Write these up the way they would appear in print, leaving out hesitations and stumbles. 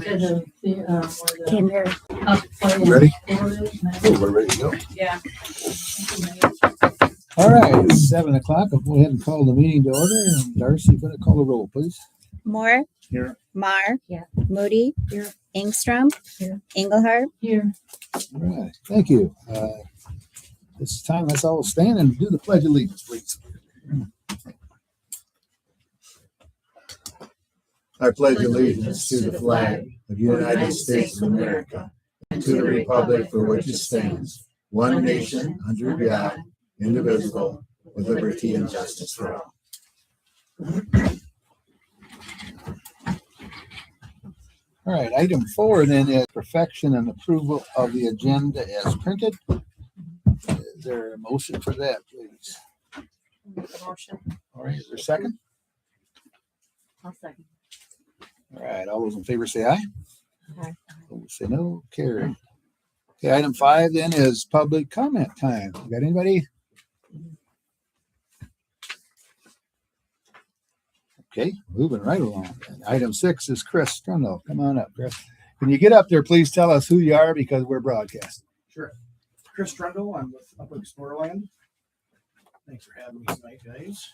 Came here. Ready? Oh, we're ready to go. Yeah. All right, it's 7 o'clock. I'll go ahead and call the meeting to order. And Darcy, you better call the roll, please. Moore. Here. Mar. Yeah. Moody. Here. Engstrom. Here. Engelhardt. Here. All right, thank you. It's time let's all stand and do the Pledge of Allegiance, please. I pledge allegiance to the flag of the United States of America and to the republic for which it stands, one nation, under God, indivisible, with liberty and justice for all. All right, item 4 then is perfection and approval of the agenda as printed. Is there a motion for that, please? Motion. All right, is there a second? I'll second. All right, all those in favor say aye. Aye. Those say no, carry. Okay, item 5 then is public comment time. Got anybody? Okay, moving right along. Item 6 is Chris Troendle. Come on up, Chris. Can you get up there, please tell us who you are because we're broadcasting. Sure. Chris Troendle, I'm with Upper Explorerland. Thanks for having me tonight, guys.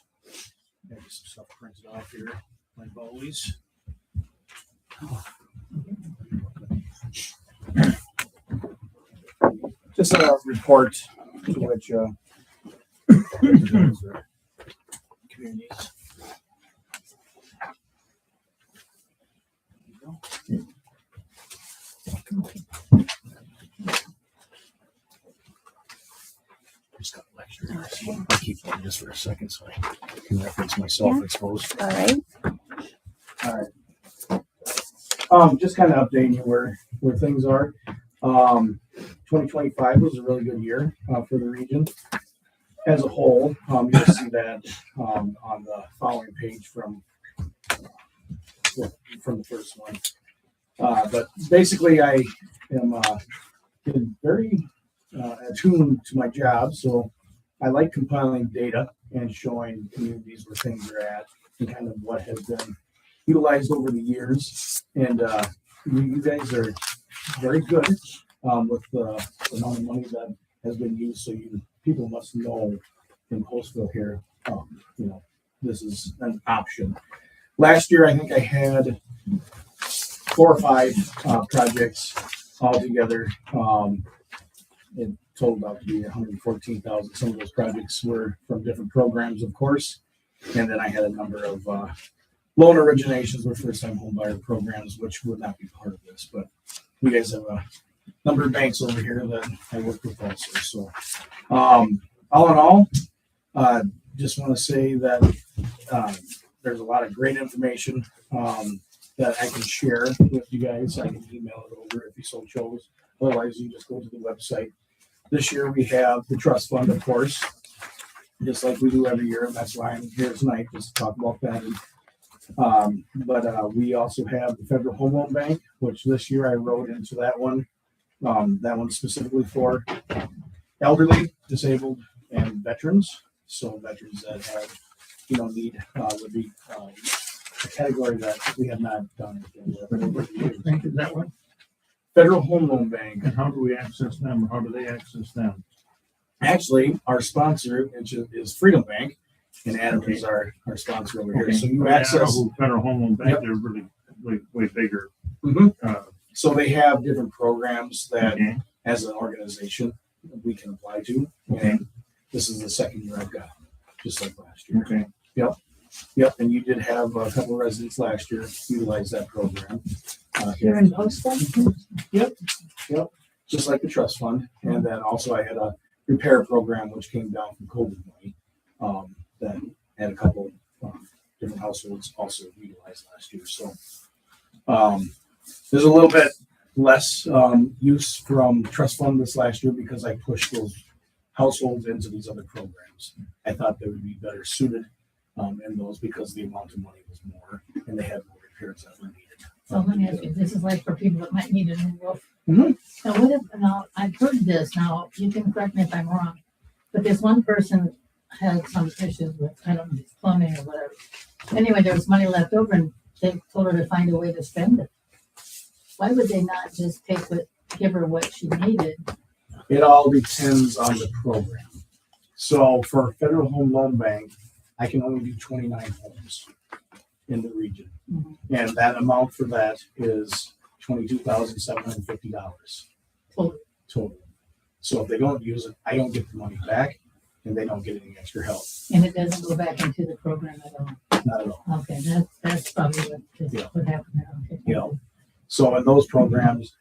Got some stuff printed off here, like always. Just a report to which communities. Just got a lecture. I'll keep that just for a second so I can reference myself, I suppose. All right. All right. Just kind of updating you where things are. 2025 was a really good year for the region as a whole. You'll see that on the following page from the first one. But basically, I am very attuned to my job, so I like compiling data and showing communities where things are at and kind of what has been utilized over the years. And you guys are very good with the amount of money that has been used. So people must know in Postville here, this is an option. Last year, I think I had 4 or 5 projects all together. It totaled out to be 114,000. Some of those projects were from different programs, of course. And then I had a number of loan originations with first-time homebuyer programs, which would not be part of this. But you guys have a number of banks over here that I work with also. So all in all, just want to say that there's a lot of great information that I can share with you guys. I can email it over if you so chose. Otherwise, you just go to the website. This year we have the trust fund, of course, just like we do every year, and that's why I'm here tonight, just to talk about that. But we also have the Federal Home Loan Bank, which this year I wrote into that one. That one specifically for elderly, disabled, and veterans. So veterans that have, need would be a category that we have not done anything with. Bank is that one? Federal Home Loan Bank. And how do we access them, or how do they access them? Actually, our sponsor is Freedom Bank, and Adam is our sponsor over here. So you access Federal Home Loan Bank. Yep. They're really way bigger. Mm-hmm. So they have different programs that, Okay. as an organization, we can apply to. Okay. And this is the second year I've got, just like last year. Okay. Yep. And you did have a couple of residents last year utilize that program. Here in Postville? Yep. Just like the trust fund. And then also I had a repair program, which came down from COVID money, that had a couple different households also utilized last year. So there's a little bit less use from trust fund this last year because I pushed those households into these other programs. I thought they would be better suited in those because the amount of money was more and they had more repairs that were needed. So let me ask you, this is like for people that might need a new roof. Mm-hmm. So what if, now, I've heard this, now, you can correct me if I'm wrong, but this one person had some issues with, I don't know, plumbing or whatever. Anyway, there was money left over and they told her to find a way to spend it. why would they not just give her what she needed? It all depends on the program. So for Federal Home Loan Bank, I can only do 29 homes in the region. Mhm. And that amount for that is $22,750 Total. total. So if they don't use it, I don't get the money back and they don't get any extra help. And it doesn't go back into the program at all? Not at all. Okay, that's probably what happened there. Okay. Yeah. So in those programs,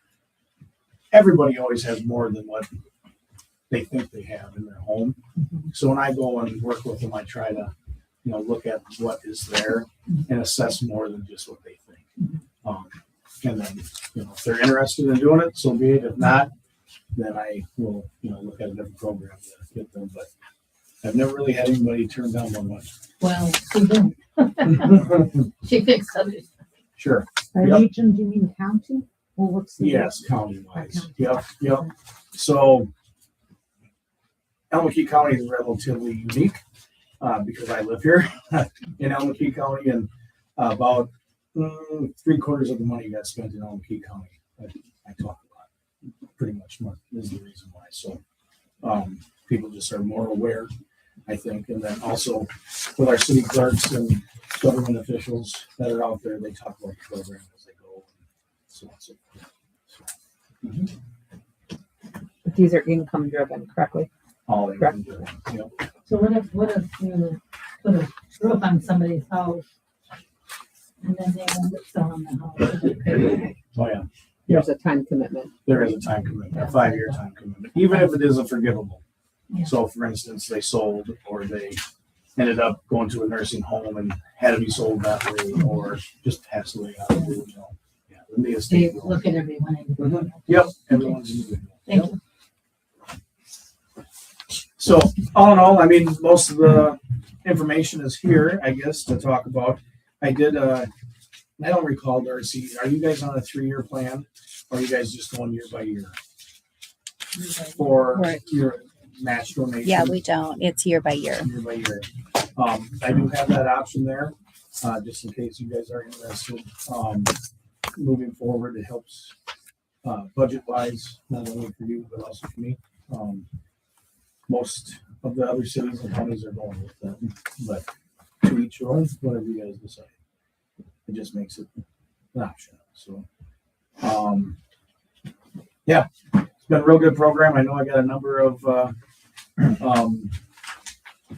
everybody always has more than what they think they have in their home. Mhm. So when I go and work with them, I try to, look at what is there and assess more than just what they think. And then, if they're interested in doing it, so be it. If not, then I will, look at a different program to get them. But I've never really had anybody turn down one much. Well, she didn't. She fixed others. Sure. By Yep. region, do you mean county? Or what's the? Yes, county-wise. Okay. Yep. So Elmwood County is relatively unique because I live here in Elmwood County, and about 3/4 of the money got spent in Elmwood County. I talk about pretty much is the reason why. So people just are more aware, I think, and then also with our city clerks and government officials that are out there, they talk about the program as they go. So on and so forth. But these are income driven, correctly? All they can do. Yep. So what if you put a roof on somebody's house and then they end up selling the house? Oh, yeah. There's a time commitment. There is a time commitment, a 5-year time commitment, even if it isn't forgivable. Yeah. So for instance, they sold or they ended up going to a nursing home and had to be sold that way or just passed away out of it, Yeah, then the They estate will- look at everyone individually. Yep, everyone's individual. Thank Yep. you. So all in all, I mean, most of the information is here, I guess, to talk about. I did, I don't recall, Darcy, are you guys on a 3-year plan? Or are you guys just going year by year for Right. your match donation? Yeah, we don't. It's year by year. Year by year. I do have that option there, just in case you guys are interested. Moving forward, it helps budget wise, not only for you, but also for me. Most of the other cities and counties are going with that, but to each your own, whatever you guys decide. It just makes it an option. So, yeah, it's been a real good program. I know I got a number of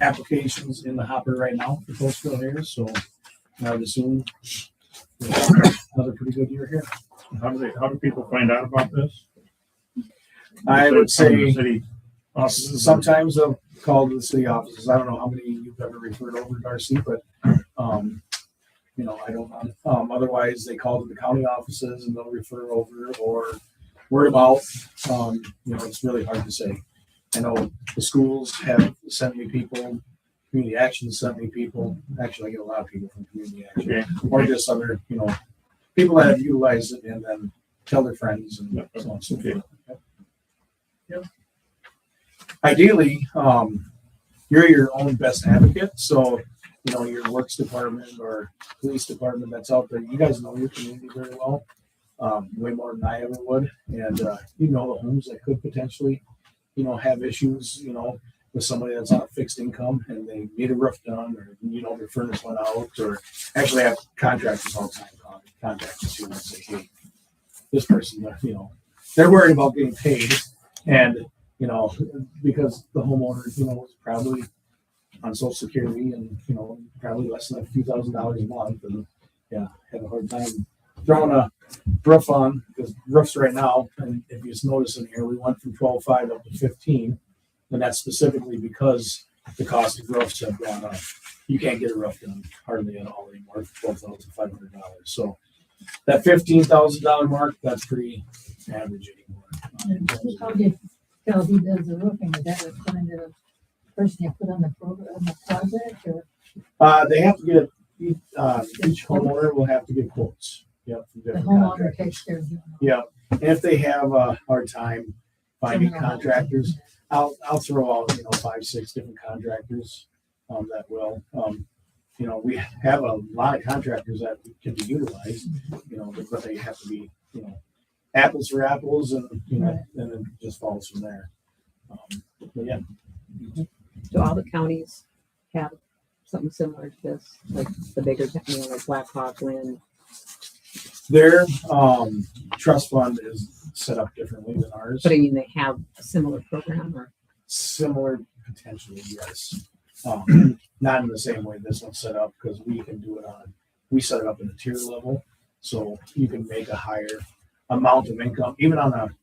applications in the hopper right now for Postville here, so I would assume another pretty good year here. How do people find out about this? I would From the say city offices? sometimes they'll call to the city offices. I don't know how many you've ever referred over, Darcy, but I don't know. Otherwise, they call to the county offices and they'll refer over or word of mouth. It's really hard to say. I know the schools have sent me people. Community Action sent me people. Actually, I get a lot of people from Community Action, Okay. or just other, people that have utilized it and then tell their friends and so on and so forth. Yep. Ideally, you're your own best advocate. So, your works department or police department that's out there, you guys know your community very well, way more than I ever would. And, the homes that could potentially, have issues, with somebody that's on a fixed income and they need a roof done or, their furnace went out, or actually have contractors all the time contact you and say, hey, this person, they're worried about getting paid. And, because the homeowner, was probably on Social Security and, probably less than a few $1,000s a month and have a hard time throwing a roof on, because roofs right now, and if you just notice in here, we went from 12.5 up to 15, and that's specifically because the cost of roofs have gone up. You can't get a roof done hardly at all anymore for $12,500. So that $15,000 mark, that's pretty average anymore. And how do you tell who does the roofing? Is that according to the person you put on the program, on the project, or? They have to get, each homeowner will have to get quotes. Yep. From The different homeowner contractors. takes care of it. Yeah, and if they have a hard time finding contractors, I'll throw out 5-6 different contractors that will. We have a lot of contractors that can be utilized, but they have to be apples for apples, and and then just follows from there. But yeah, Do all the counties have something similar to this? Like the bigger, like Blackhawk, Lynn? their trust fund is set up differently than ours. But I mean, they have a similar program or? Similar, potentially, yes. Not in the same way this one's set up, because we can do it we set it up in a tier level, so you can make a higher amount of income, even on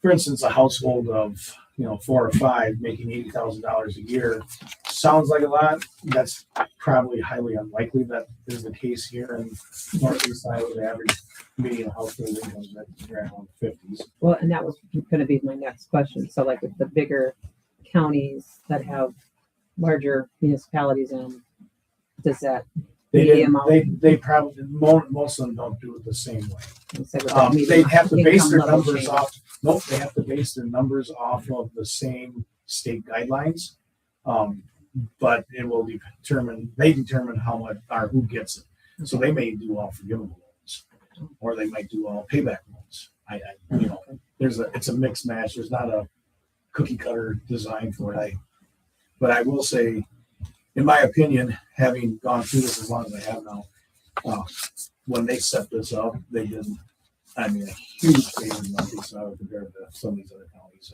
for instance, a household of 4 or 5 making $80,000 a year. Sounds like a lot. That's probably highly unlikely that is the case here in Northeast Iowa. The average median household income is around 50s. Well, and that was going to be my next question. So like with the bigger counties that have larger municipalities in them, does that They probably most of them don't do it the same way. They have to base their numbers off. Nope, they have to base their numbers off of the same state guidelines. But it will determine. They determine how much or who gets it. So they may do all forgivable loans, or they might do all payback loans. It's a mixed match. There's not a cookie cutter design for it. But I will say, in my opinion, having gone through this as long as I have now, when they set this up, they did, a huge favor in Northeast Iowa compared to some of these other counties.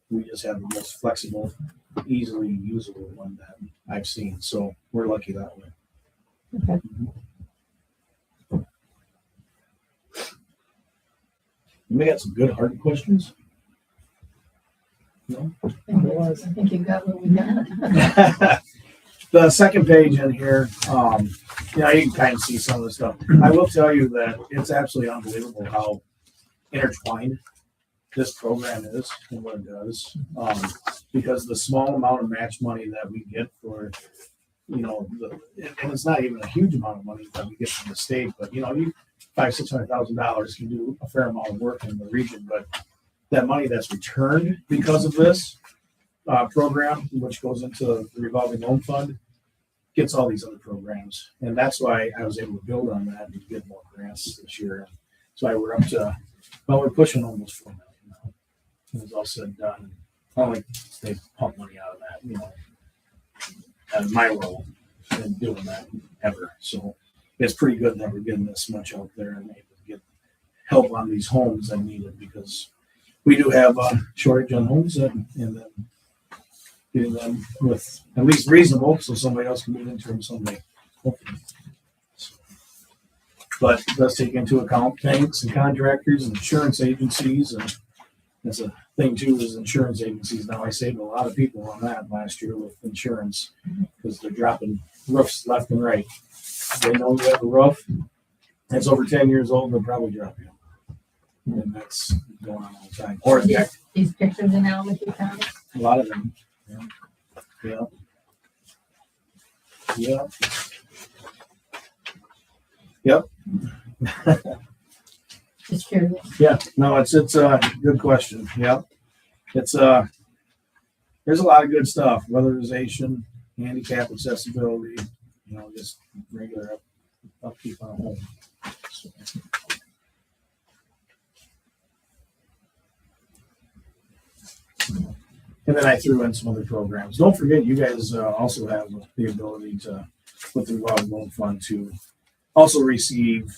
We just have the most flexible, easily usable one that I've seen. So we're lucky that way. Okay. We got some good hard questions. No? I think you got what we got. The second page in here, you can kind of see some of the stuff. I will tell you that it's absolutely unbelievable how intertwined this program is and what it does. Because the small amount of match money that we get for, and it's not even a huge amount of money that we get from the state, but $500,000-$600,000 can do a fair amount of work in the region. But that money that's returned because of this program, which goes into the revolving loan fund, gets all these other programs. And that's why I was able to build on that and get more grants this year. So we're up to, we're pushing almost 4 million now. When it's all said and done. I don't like they pump money out of that, out of my role in doing that ever. So it's pretty good that we're getting this much out there and able to get help on these homes that need it, because we do have a shortage on homes and then getting them with at least reasonable, so somebody else can move into them someday. Hopefully. But it does take into account banks and contractors and insurance agencies, and that's a thing too, is insurance agencies. Now I saved a lot of people on that last year with insurance, because they're dropping roofs left and right. They know you have a roof that's over 10 years old, they'll probably drop you. And that's going on all the time. Or These pictures in now with you found? a lot of them. Yeah. Yep. Just curious. Yeah. No, it's a good question. Yep. It's there's a lot of good stuff. Weatherization, handicap accessibility, just regular upkeep on a home. So. And then I threw in some other programs. Don't forget, you guys also have the ability to, with the revolving loan fund, to also receive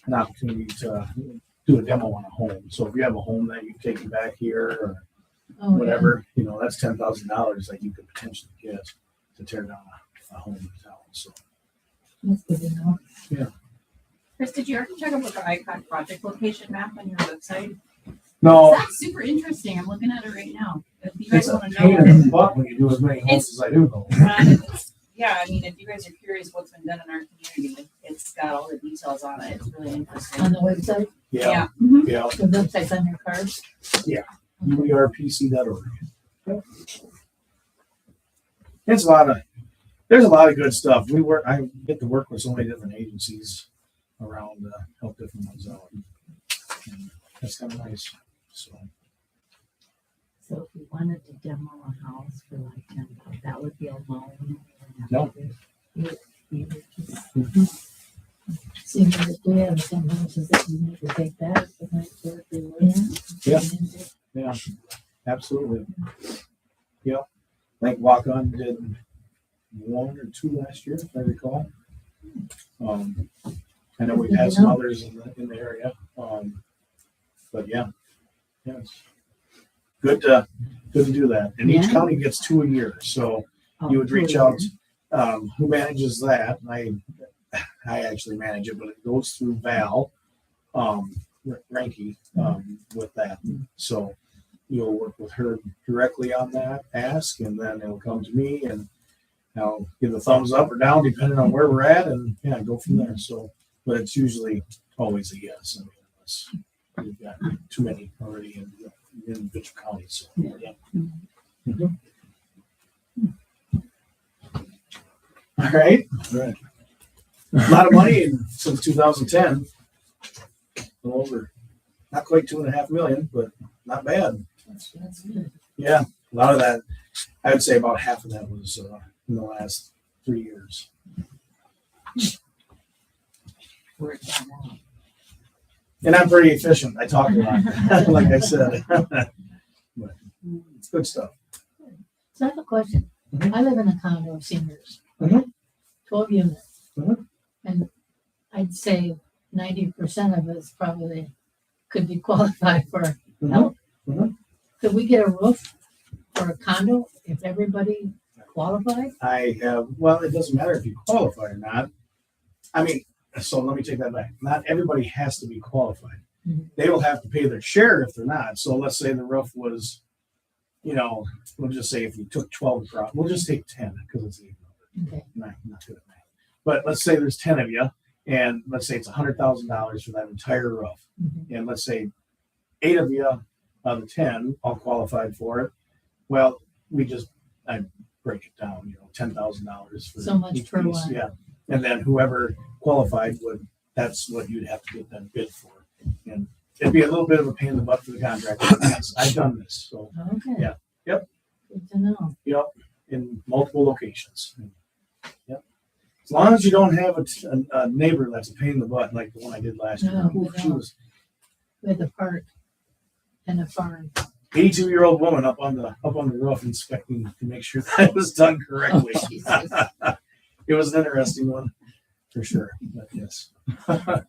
an opportunity to do a demo on a home. So if you have a home that you've taken back here or whatever, that's $10,000 that you could potentially get to tear down a home in town. So That's good to know. Yeah. Chris, did you ever check out the icon project location map on your website? No, That's super interesting. I'm looking at it right now. If you guys it's a want to pain know, in the butt when you do as many homes as I do. Though. yeah, I mean, if you guys are curious what's been done in our community, it's got all the details on it. It's really interesting. On the website, Yeah. Mhm. Yeah. the website's on your card. UERPC.org. There's a lot of good stuff. I get to work with so many different agencies around to help different ones out. And that's kind of nice. So So if you wanted to demo a house for like 10,000, that would be a loan. No. You would just See, but we have some houses that you need to take back, but not for it to work. Yeah. Yeah, absolutely. Yep. I think Walk On did 1 or 2 last year, if I recall. I know we've had some others in the area. But yeah, it's good to do that. And each Yeah. county gets 2 a year, so you would reach out. Who manages that? I actually manage it, but it goes through Val, Ranky, with that. So you'll work with her directly on that, ask, and then it'll come to me, and I'll give a thumbs up or down depending on where we're at, and yeah, go from there. So, but it's usually always a yes. I mean, unless we've got too many already in individual counties. So, yeah. Mhm. All right. Right. A lot of money since 2010. Over, not quite 2.5 million, but not bad. That's good. Yeah, a lot of that. I would say about half of that was in the last 3 years. Work that out. And I'm pretty efficient. I talk a lot, like I said. But it's good stuff. So I have a question. Mhm. I live in a condo of seniors, Mhm. 12 units. Mhm. And I'd say 90% of us probably could be qualified for help. Mhm. Could we get a roof for a condo if everybody qualified? I have, well, it doesn't matter if you qualify or not. I mean, so let me take that back. Not everybody has to be qualified. Mhm. They will have to pay their share if they're not. So let's say the roof was, we'll just say if you took 12 across, we'll just take 10 because it's even. Okay. Not good at math. But let's say there's 10 of you, and let's say it's $100,000 for that entire roof. Mhm. And let's say 8 of you out of the 10 all qualified for it. Well, I break it down, $10,000 for So much each per piece. one. Yeah. And then whoever qualified that's what you'd have to get them bid for. And it'd be a little bit of a pain in the butt for the contractor. Yes, I've done this. So, Okay. Yeah. Yep. Good to know. in multiple locations. Yep. As long as you don't have a neighbor that's a pain in the butt, like the one I did last year. No, we She don't. was With a park and a farm. 82-year-old woman up on the roof inspecting to make sure that it was done correctly. Oh, Jesus. It was an interesting one, for sure. But yes. Well,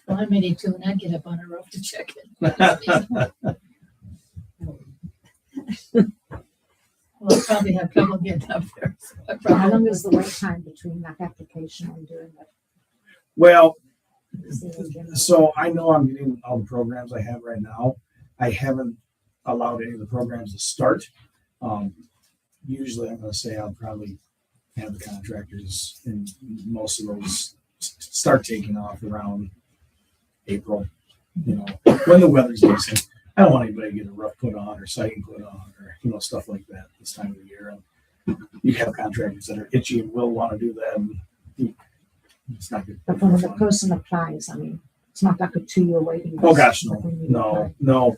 I'm 82 and I'd get up on a roof to check it. Well, I probably have trouble getting up there. So I How long probably is the wait time between that application and doing Well, it? so I know I'm getting all the programs I have right now. I haven't allowed any of the programs to start. Usually I'm going to say I'll probably have the contractors and most of those start taking off around April, when the weather's decent. I don't want anybody to get a roof put on or siding put on or, stuff like that this time of the year. You have contractors that are itchy and will want to do that. And it's not good. But when the person applies, I mean, it's not like a 2-year waiting list. Oh gosh, like when you no.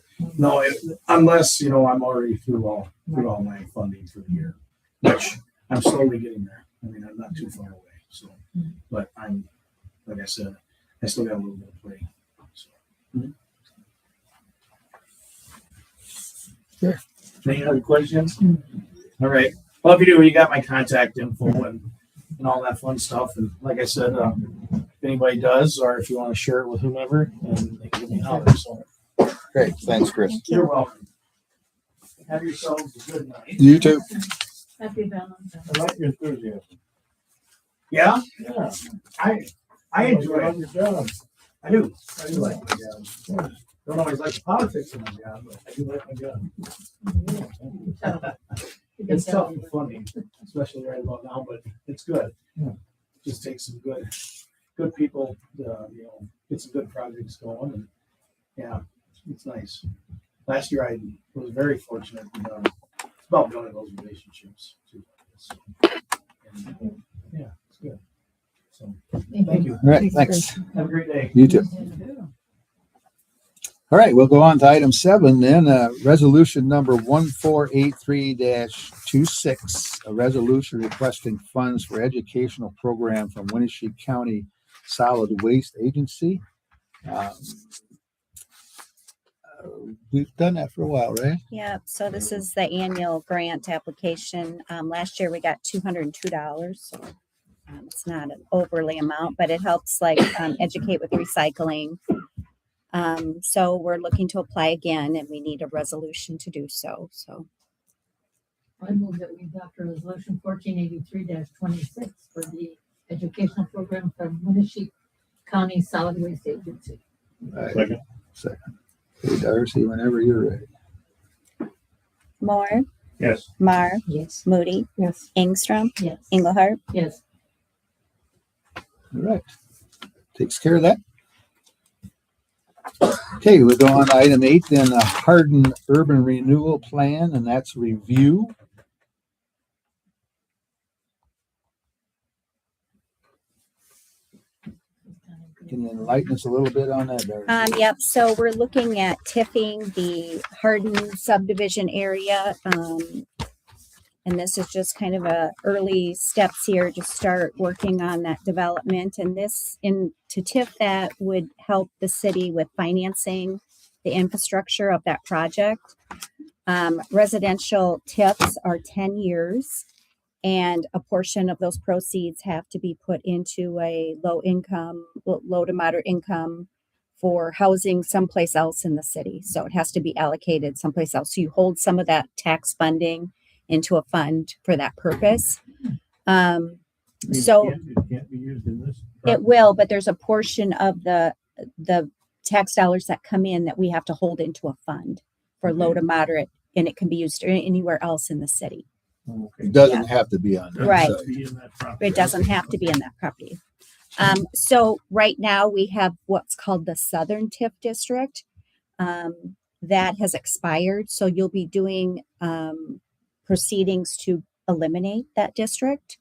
Unless I'm already through all my funding for the year, which I'm slowly getting there. I mean, I'm not too far away. So, but I'm, like I said, I still got a little bit of play. So. Sure. Any other questions? All right. Well, if you do, you got my contact info and all that fun stuff. And like I said, if anybody does, or if you want to share it with whomever, and they can give me a holler. So Great. Thanks, Chris. you're welcome. Have yourselves a good night. You too. Happy Valentine's. I like your enthusiasm. Yeah, Yeah. I enjoy Love it. your job. I do. I do like my job. Don't always like the politics of my job, but I do like my job. It's tough and funny, especially right about now, but it's good. Just take some good people, get some good projects going, and yeah, it's nice. Last year I was very fortunate. It's about building those relationships too. So, and, yeah, it's good. So thank you. All right. Thanks. Have a great day. You too. All right, we'll go on to item 7 then, resolution number 1483-26, a resolution requesting funds for educational program from Winneshiek County Solid Waste Agency. We've done that for a while, right? Yeah, so this is the annual grant application. Last year we got $202. So it's not an overly amount, but it helps like educate with recycling. So we're looking to apply again and we need a resolution to do so. So I move that we adopt a resolution 1483-26 for the educational program from Winneshiek County Solid Waste Agency. All right, Second. second. Hey, Darcy, whenever you're ready. Moore, Yes. Mar, Yes. Moody, Yes. Ingstrom, Yes. Engelhardt. Yes. All right. Takes care of that. Okay, we'll go on to item 8, then the Hardin Urban Renewal Plan, and that's review. Can you enlighten us a little bit on that, Darcy? Yep, so we're looking at tipping the Hardin subdivision area. And this is just kind of a early steps here to start working on that development. And to tip that would help the city with financing the infrastructure of that project. Residential tips are 10 years. And a portion of those proceeds have to be put into a low to moderate income for housing someplace else in the city. So it has to be allocated someplace else. So you hold some of that tax funding into a fund for that purpose. So It can't be used in this. it will, but there's a portion of the tax dollars that come in that we have to hold into a fund for low to moderate, and it can be used anywhere else in the city. Okay. It doesn't have to be on that Right. side. Be in that property. It doesn't have to be in that property. So right now we have what's called the Southern TIF District. That has expired. So you'll be doing proceedings to eliminate that district.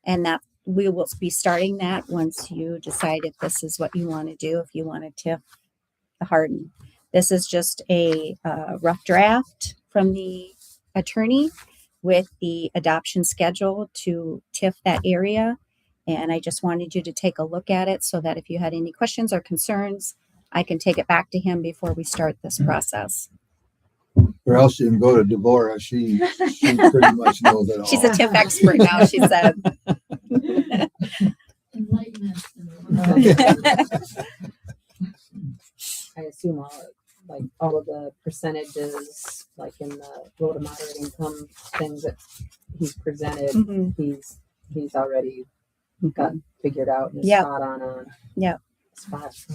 And that we will be starting that once you decide if this is what you want to do, if you want to TIF the Hardin. This is just a rough draft from the attorney with the adoption schedule to TIF that area. And I just wanted you to take a look at it so that if you had any questions or concerns, I can take it back to him before we start this process. Or else you can go to Deborah. She pretty much knows it all. She's a TIF expert now, she said. Enlighten us. I assume all of the percentages, like in the low to moderate income things that he's presented, Mhm. he's already got figured out and is Yep. spot on. Yep. Spot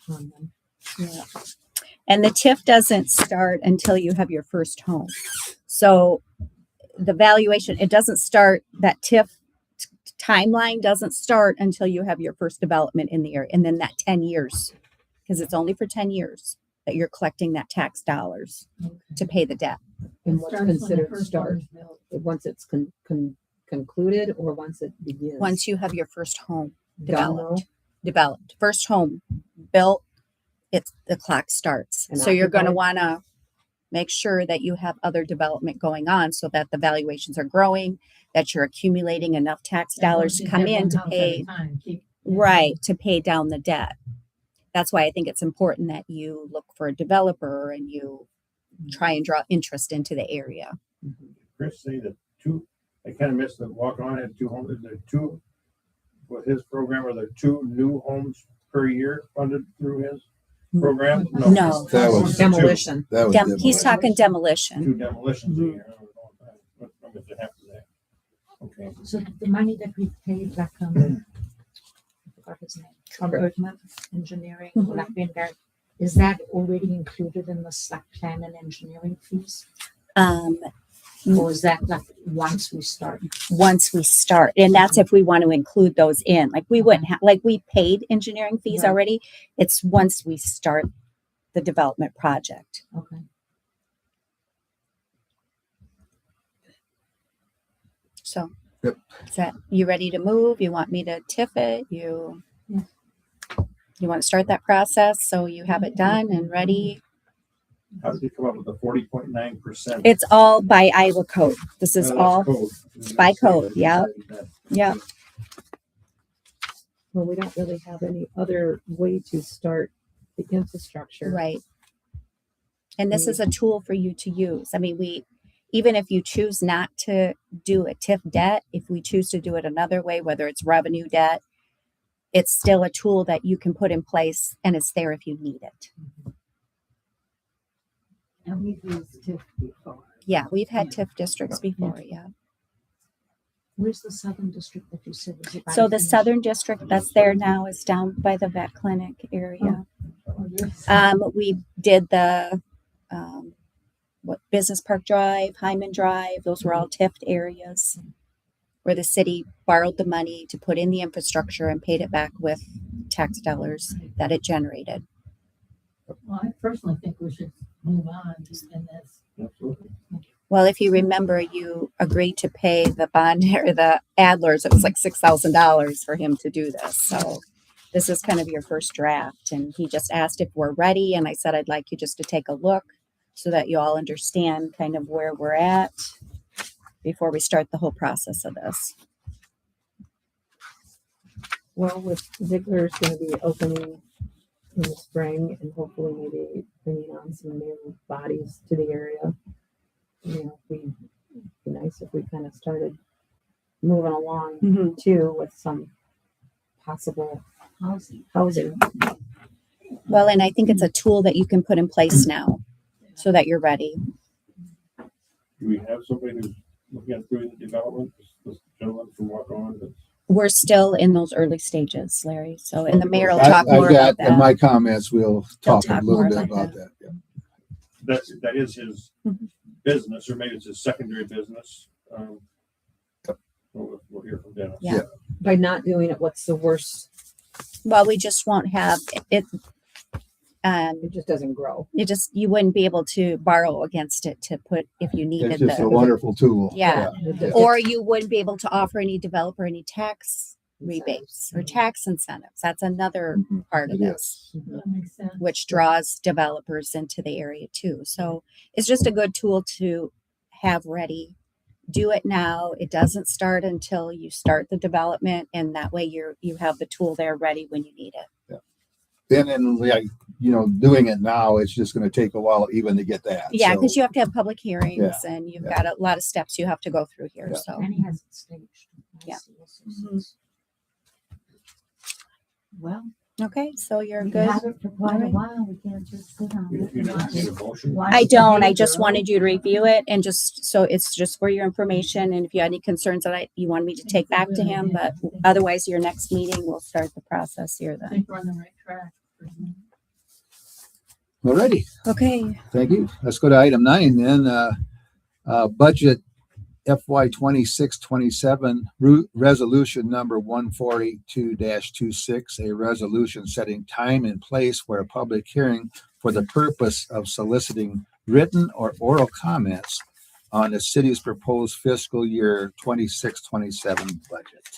on them. Yeah. And the TIF doesn't start until you have your first home. So the valuation, it doesn't start, that TIF timeline doesn't start until you have your first development in the area. And then that 10 years, because it's only for 10 years that you're collecting that tax dollars to pay the debt. And what's considered start? Once it's concluded or once it begins? Once you have your first home Done though? developed, first home built, the clock starts. And So you're going to occupied? want to make sure that you have other development going on so that the valuations are growing, that you're accumulating enough tax dollars to come in to pay, right, to pay down the debt. That's why I think it's important that you look for a developer and you try and draw interest into the area. Chris say that I kind of missed the walk on at 2 homes. Is there 2 with his program? Are there 2 new homes per year funded through his program? No. That was Demolition. That was He's demolition. talking 2 demolition. demolitions a year. I'm going to have to that. Okay. So the money that we paid back on, I forgot his name, from Earthman Engineering, Mhm. Blackbeard, is that already included in the site plan and engineering fees? Or is that like once we start? Once we start, and that's if we want to include those in, like we wouldn't have, like we paid engineering fees Right. already. It's once we start the development project. Okay. So, Yep. is that, you ready to move? You want me to TIF it? You want to start that process so you have it done and ready? How did you come up with the 40.9%? It's all by Iowa code. This is all Code. by code, yeah. Yeah. Well, we don't really have any other way to start the infrastructure. Right. And this is a tool for you to use. I mean, even if you choose not to do a TIF debt, if we choose to do it another way, whether it's revenue debt, it's still a tool that you can put in place and it's there if you need it. And we've used TIF before. Yeah, we've had TIF districts before, yeah. Where's the southern district that you said? Is it by So the Finnish? southern district that's there now is down by the vet clinic area. We did the Business Park Drive, Hyman Drive. Those were all TIFed areas where the city borrowed the money to put in the infrastructure and paid it back with tax dollars that it generated. Well, I personally think we should move on in this. Absolutely. Well, if you remember, you agreed to pay the bond or the Adlers. It was like $6,000 for him to do this. So this is kind of your first draft. And he just asked if we're ready. And I said, I'd like you just to take a look so that you all understand kind of where we're at before we start the whole process of this. Well, with Ziegler's going to be opening in the spring and hopefully maybe bringing on some new bodies to the area. You know, it'd be nice if we kind of started moving along too with some possible housing. Well, and I think it's a tool that you can put in place now so that you're ready. Do we have somebody who's looking at doing the development? This gentleman from Walk On. We're still in those early stages, Larry. So, and the mayor will talk more I've got about in that. my comments, we'll talk a talk little more bit about about that. Yeah. That is his business, or maybe it's his secondary business. We'll hear from Dennis. Yeah. By not doing it, what's the worst? Well, we just won't have it. It just doesn't grow. You wouldn't be able to borrow against it to put if you needed It's just a the, wonderful tool. Yeah. It or you wouldn't be able to offer any developer any tax rebates or tax incentives. That's another Mhm. part of It this, That makes sense. which draws developers into the area too. So it's just a good tool to have ready. Do it now. It doesn't start until you start the development, and that way you have the tool there ready when you need it. Then in like, doing it now, it's just going to take a while even to get that. Yeah, So, because you have to have public hearings Yeah, and you've yeah. got a lot of steps you have to go through here. Yeah. So And he has it staged. Yeah. Well, okay, so you're we've good. had it for quite a Alright. while. We can't just sit on it. You don't need a motion. Why I should don't. they I just grow? wanted you to review it and just so it's just for your information. And if you had any concerns that you want me to take back to him, but otherwise, your next meeting we'll start the process here I then. think we're on the right track. Alrighty, Okay. thank you. Let's go to item 9 then. Budget FY 26-27 resolution number 1482-26, a resolution setting time and place for a public hearing for the purpose of soliciting written or oral comments on the city's proposed fiscal year 26-27 budget.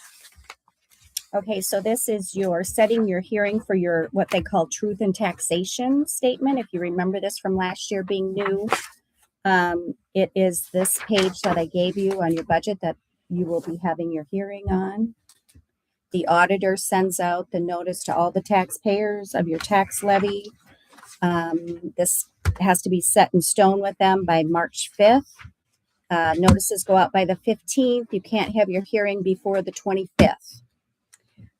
Okay, so this is your setting your hearing for your what they call truth and taxation statement. If you remember this from last year being new, it is this page that I gave you on your budget that you will be having your hearing on. The auditor sends out the notice to all the taxpayers of your tax levy. This has to be set in stone with them by March 5th. Notices go out by the 15th. You can't have your hearing before the 25th.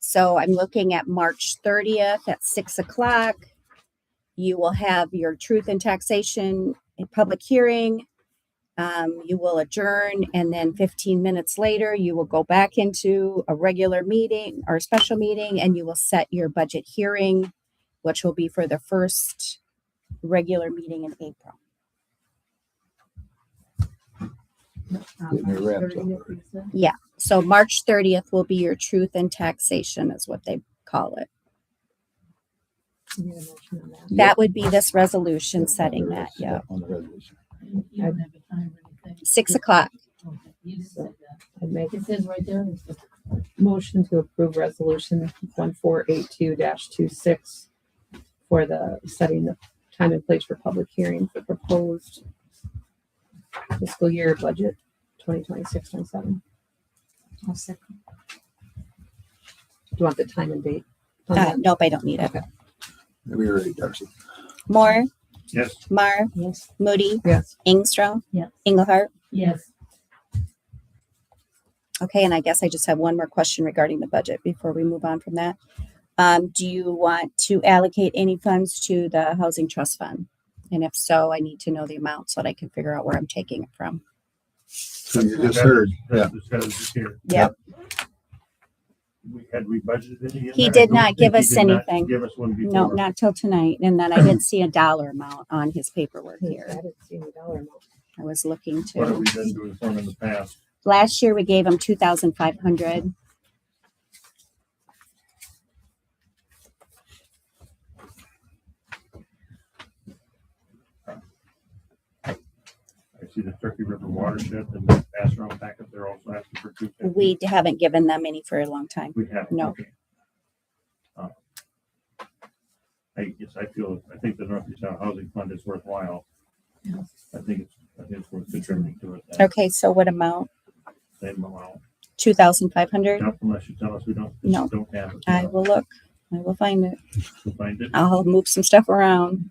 So I'm looking at March 30th at 6:00. You will have your truth and taxation public hearing. You will adjourn, and then 15 minutes later, you will go back into a regular meeting or special meeting, and you will set your budget hearing, which will be for the first regular meeting in April. Getting it wrapped up already. So March 30th will be your truth and taxation is what they call it. You need a motion on that. That would be this resolution setting that, yeah. On the resolution. You don't have a time or anything. 6:00. Okay, you just said that. I'd make It says right there. it's the- motion to approve resolution 1482-26 for the setting the time and place for public hearing for proposed fiscal year budget 2026-27. I'll second. Do you want the time and date? on that? Nope, I don't need it. We already, Darcy. Moore, Yes, Mar, Yes. Moody, Yes. Ingstrom, Yes. Engelhardt. Yes. Okay, and I guess I just have one more question regarding the budget before we move on from that. Do you want to allocate any funds to the housing trust fund? And if so, I need to know the amount so that I can figure out where I'm taking it from. So you just heard, yeah. This guy was just here. Yep. We budgeted any? in He there? did I don't not think give he us did not anything. Give us one before. No, not till tonight. And then I didn't see a dollar amount on his paperwork I here. didn't see any dollar amount. I was looking What have to. we been doing for him in the past? Last year we gave him 2,500. I see the Turkey River watershed and the pass around packet. They're also asking for 250. We haven't given them any for a long time. We have. No. Okay. I think the Northeast Ohio Housing Fund is worthwhile. I think it's worth contributing to it. Okay, so what amount? Same amount. 2,500? Not unless you tell us we don't No. have it. I will look. I will find it. We'll find it. I'll move some stuff around.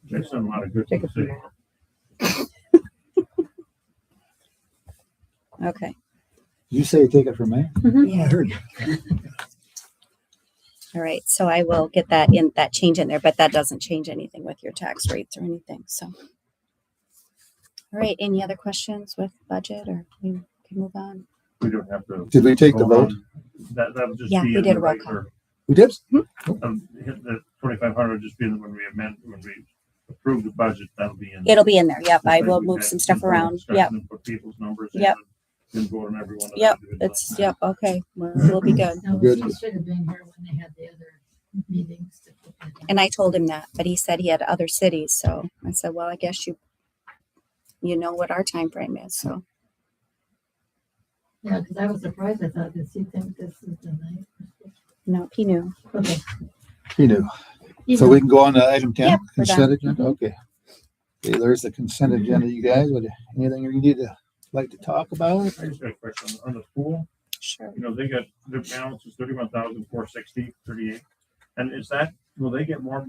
There's done a lot of good Take for it the from city. there. Okay. You say take it from me? Yeah. I heard. All right. So I will get that change in there, but that doesn't change anything with your tax rates or anything. So, all right. Any other questions with budget, or we can move on? We don't have to. Did we take the vote? That'll just Yeah, be we in did the a roll regular. We did? Hit the 2,500 just be in when we approve the budget. That'll be in. It'll be in there. Yep. Just I like will we move had some stuff before around. discussion Yep. and put people's numbers in. Yep. And vote on every one of them Yep. individually. It's yep. Okay. We'll be good. No, Good. he should have been here when they had the other meetings. To put that in. And I told him that, but he said he had other cities. So I said, well, I guess you know what our time frame is. So Yeah, because I was surprised. I thought, does he think this is the night? no, he knew. Okay. You knew. So we can go on to item 10, Yep, we're done. consent agenda? Okay. Okay, there's the consent agenda, you guys. Anything you need to like to talk about? I just got a question on the pool. Sure. You know, they got their balance is 31,460.38. And will they get more?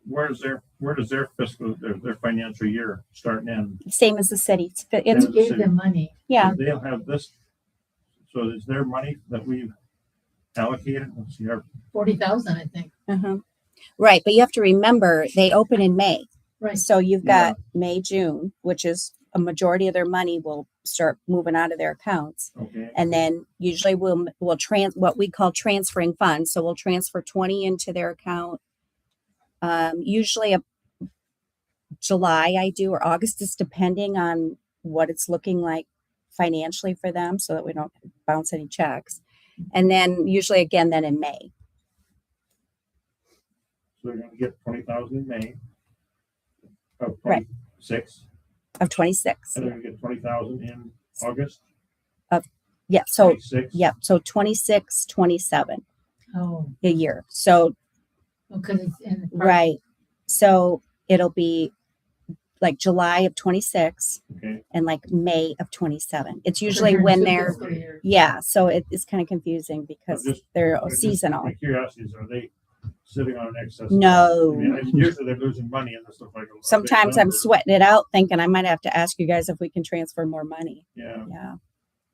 Where does their fiscal, their financial year start and end? Same as the city. It's Yeah. We gave them money. yeah. They'll have this. So is there money that we've allocated? Let's see, 40,000, I think. Uh-huh. Right, but you have to remember they open in May. Right. So you've got May, June, which is a majority of their money will start moving out of their accounts. okay. And then usually we'll what we call transferring funds. So we'll transfer 20 into their account. Usually a July I do, or August, is depending on what it's looking like financially for them so that we don't bounce any checks. And then usually again then in May. So they're gonna get 20,000 in May. Of Right. 26. Of 26. And they're gonna get 20,000 in August. Yeah. So 26. yeah. So 26, 27 Oh, a year. So because it's in. right. So it'll be like July of 26 Okay. and like May of 27. It's So usually during when two they're fiscal years. yeah. So it's kind of confusing because Just- they're Just seasonal. My curiosity is, are they sitting on an excess? No. I mean, usually they're losing money and this stuff like. a big Sometimes I'm number. sweating it out thinking I might have to ask you guys if we can transfer more money. Yeah. Yeah.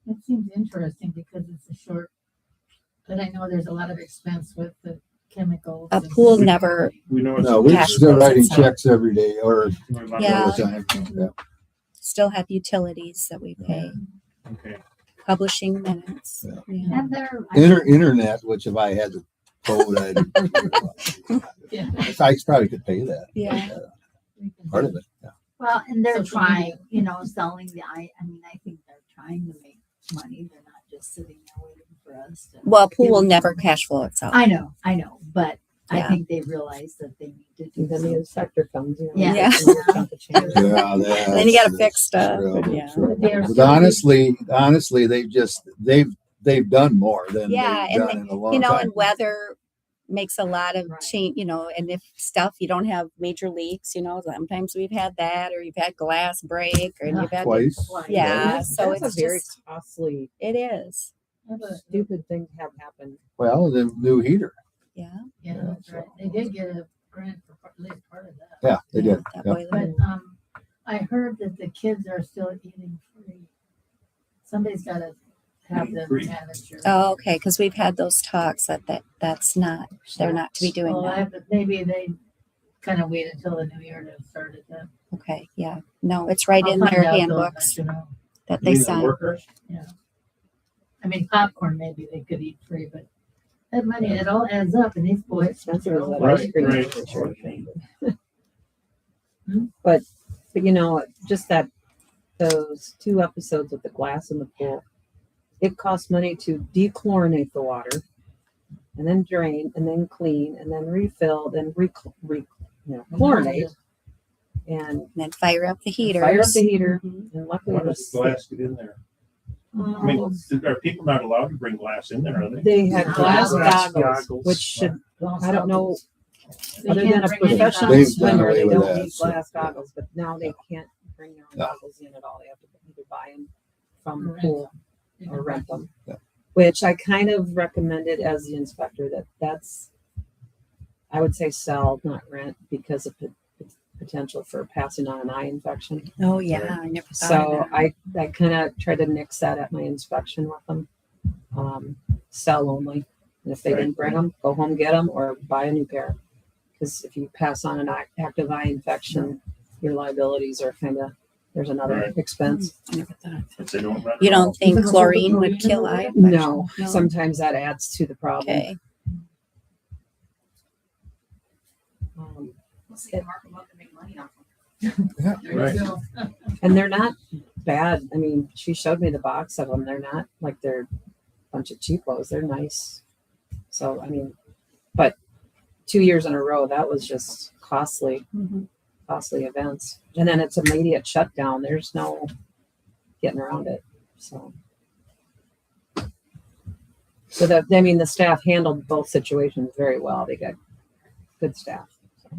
It seems interesting because it's a short, but I know there's a lot of expense with the chemicals. A and- pool never, We know it's. No, we're Cash still flows writing itself. checks every day or Yeah. all the time. Yeah. still have utilities that we pay, Okay. publishing minutes. Yeah. Yeah. And there, Internet, which if I had the code, Yeah. I probably could pay that. Yeah. Part of it, yeah. well, and they're Social trying, media. selling I mean, I think they're trying to make money. They're not just sitting there waiting for us to. Well, pool will never cash flow itself. I know, but I Yeah. think they realize that they need to do And then the something. other sector comes, Yeah. Yeah. chunk of change. Yeah, Then you gotta fix stuff, true, yeah. true. They're But still- honestly, they've done more than Yeah, they've and done in a long You know, time. and makes a lot of Right. change, and if stuff, you don't have major leaks, sometimes we've had that, or you've had glass break, or you've had, Twice. yeah, That's- so that's it's a very just, costly, it is. stupid thing to have happen. Well, the new heater. Yeah. Yeah, that's right. They did get a grant for at least part of that. Yeah, they did. That Yeah. boiler. But, I heard that the kids are still eating free. Somebody's gotta have them Free. manager. Oh, okay, because we've had those talks that's not, they're not to be doing Well, that. maybe they kind of wait until the new year to start it then. Okay, yeah, no, it's right I'll in find their out, though, handbooks but, that You they mean the sign. workers? I mean, popcorn, maybe they could eat free, but that money, it all adds up and these boys. Expensive as that Right, ice cream. right. for sure. Hmm? But just those 2 episodes with the glass in the pool, it costs money to dechlorinate the water and then drain and then clean and then refill, then chlorinate and And then fire up the heaters. fire up the heater. Mhm. And luckily Why does glass get in there? I mean, are people not allowed to bring glass in there, are they? they had glass Glass goggles, goggles. which should, Glass I don't know, They other can't than a bring any professional They've done swimmer, away they with don't that, need so, glass yeah. goggles, but now they can't bring their own Yeah. goggles in at all. They have to either buy them from the Rent pool them. or rent them. Yeah. Which I kind of recommended as the inspector that's, I would say sell, not rent, because of the potential for passing on an eye infection. Oh, yeah, I never thought So of that. I kind of tried to nix that at my inspection with them. Sell only. And if they didn't bring them, go home, get them, or buy a new pair. Because if you pass on an active eye infection, your liabilities are there's another Right. expense. I never thought of If they don't run You it all. don't think Even chlorine with the would kill eye chlorine? infection? No, sometimes that adds to the problem. Okay. Let's see, mark them up and make money off them. There Right. you go. And they're not bad. I mean, she showed me the box of them. They're not like they're a bunch of cheapos. They're nice. So, I mean, but 2 years in a row, that was just costly events. And then it's immediate shutdown. There's no getting around it. So the staff handled both situations very well. They got good staff. So.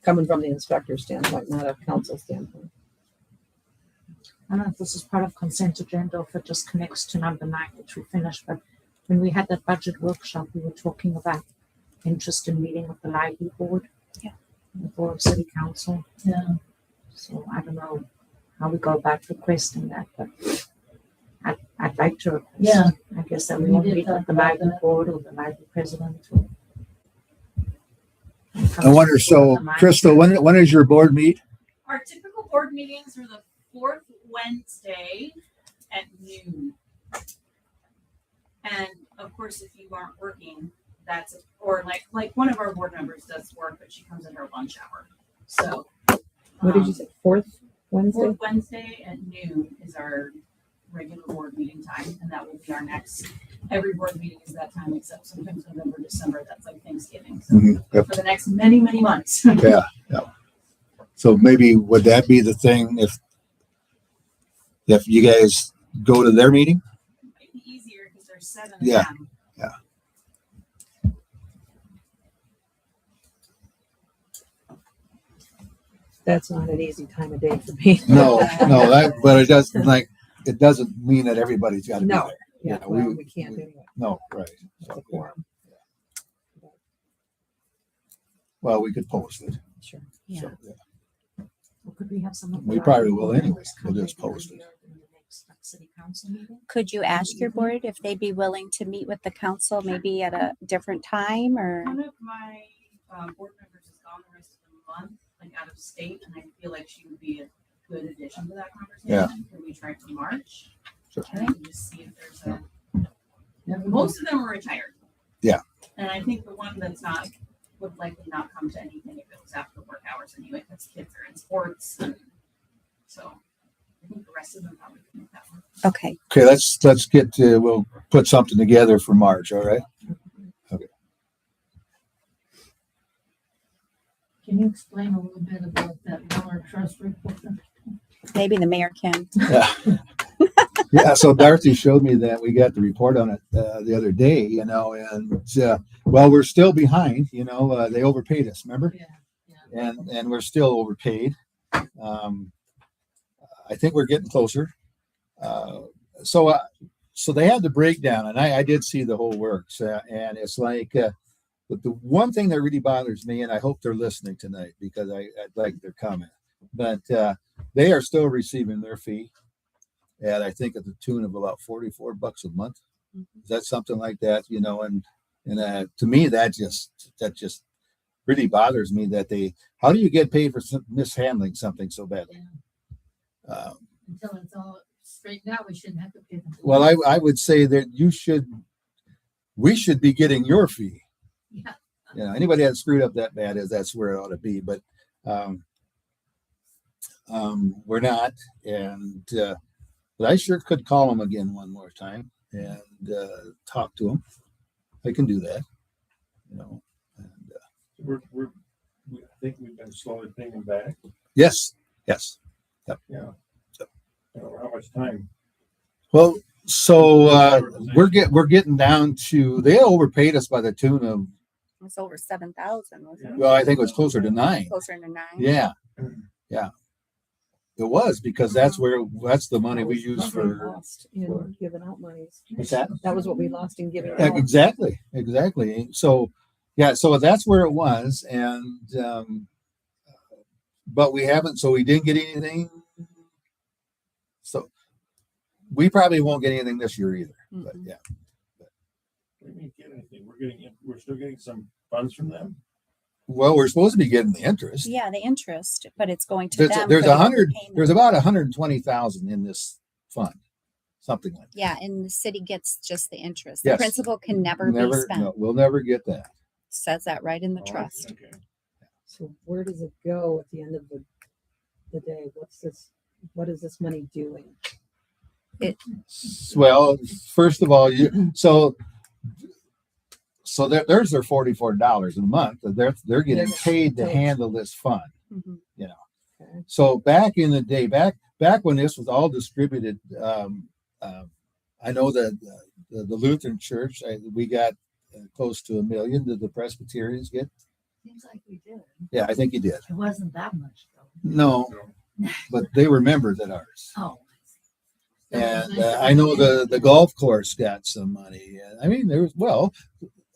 Coming from the inspector standpoint, not a council standpoint. I don't know if this is part of consent agenda or if it just connects to number 9, which we finished, but when we had that budget workshop, we were talking about interest in meeting with the library board. Yeah. The board of city council. Yeah. So I don't know how we go about requesting that, but I'd like to request. Yeah. I guess that we We will did meet talk with the about library that. board or the library president. Or, I wonder, so Crystal, when is your board meet? Our typical board meetings are the 4th Wednesday at noon. And of course, if you aren't working, or like one of our board members does work, but she comes in her lunch hour. So. What did you say? 4th Wednesday? 4th Wednesday at noon is our regular board meeting time, and that will be our next. Every board meeting is that time, except sometimes November, December. That's like Thanksgiving. So Yep. for the next many, many months. Yeah. So maybe would that be the thing if you guys go to their meeting? Might be easier because there's 7 Yeah. of them. That's not an easy time of day for me. No, but it doesn't mean that everybody's got to be No. there. Yeah, Yeah, well, we can't anyway. No, right. It's a So, quorum. well, we could post it. Sure. Yeah. So, yeah. or could we have some of We the probably library will board anyway. members come We'll just maybe post it. earlier in the next city council meeting? Could you ask your board if they'd be willing to meet with the council maybe at a different time or? One of my board members is gone the rest of the month, like out of state, and I feel like she would be a good addition to that conversation. Yeah. Can we try for March? Sure. And I can just see if there's most of them are retired. Yeah. And I think the one that's not would likely not come to anything if it was after work hours anyway, because kids are in sports. And so I think the rest of them probably can make that work. Okay. Okay, let's get to, we'll put something together for March, all right? Can you explain a little bit about that Lawler Trust report? Maybe the mayor can. Yeah. Yeah, so Darcy showed me that. We got the report on it the other day, and well, we're still behind. They overpaid us. Remember? Yeah. And we're still overpaid. I think we're getting closer. So they had the breakdown, and I did see the whole works, and it's like, but the one thing that really bothers me, and I hope they're listening tonight because I'd like their comment, but they are still receiving their fee, at I think at the tune of about $44 a month. Is that something like that? And to me that just really bothers me that how do you get paid for mishandling something so badly? Until it's all straightened out, we shouldn't have to pay them. Well, I would say that we should be getting your fee. Yeah. Anybody that screwed up that bad that's where it ought to be, but we're not, and but I sure could call them again one more time and talk to them. I can do that, and, I think we've been slowly paying them back. yes. Yeah. How much time? Well, so we're getting down to, they overpaid us by the tune of, It was over 7,000, wasn't it? well, I think it was closer to 9. Closer to 9. Yeah. It was, because that's the money we use What we for. lost in giving out monies. What's that? That was what we lost in giving out. Exactly. So that's where it was, and but we haven't. So we didn't get anything. So we probably won't get anything this year either. But yeah. We didn't get anything. We're still getting some funds from them. Well, we're supposed to be getting the interest. Yeah, the interest, but it's going to them. There's for the 100. overpayment. There's about 120,000 in this fund, something like that. Yeah, and the city gets just the interest. Yes. The principal can never be spent. No, we'll never get that. Says that right in the Oh, trust. Okay. So where does it go at the end of the day? What is this money doing? Well, first of all, so there's their $44 a month. They're getting paid to handle this fund. Mhm. Okay. So back in the day, back when this was all distributed, I know that the Lutheran Church, we got close to $1 million. Did the Presbyterians get? Seems like we did. Yeah, I think you did. It wasn't that much though. No, but they were members at ours. Oh. And I know the golf course got some money. I mean,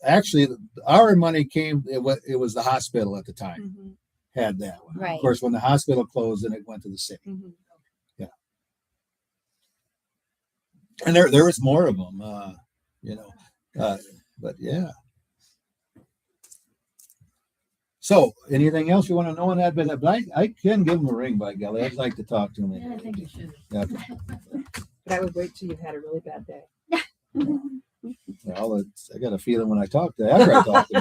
actually, our money came. It was the hospital at the time Mhm. had that one. Right. Of course, when the hospital closed, then it went to the city. Mhm. And there was more of them, but yeah. So, anything else you want to know on that? But I can give them a ring, by golly. I'd like to talk to them. Yeah, I think you should. Yeah. But I would wait till you've had a really bad day. Well, I got a feeling when after I talk to them,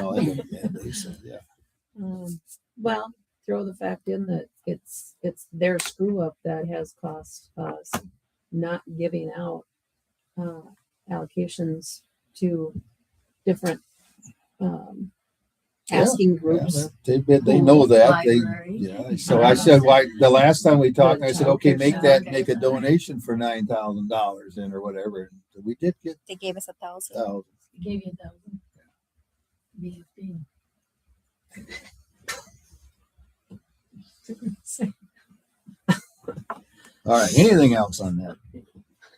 I'll have a bad day. So, yeah. Well, throw the fact in that it's their screw up that has cost us not giving out allocations to different asking groups. Yeah, they know that. Library. So I said, why the last time we talked, I said, okay, make a donation for $9,000 in or whatever. And we did get They gave us 1,000. We gave you 1,000. BFD. all right. Anything else on that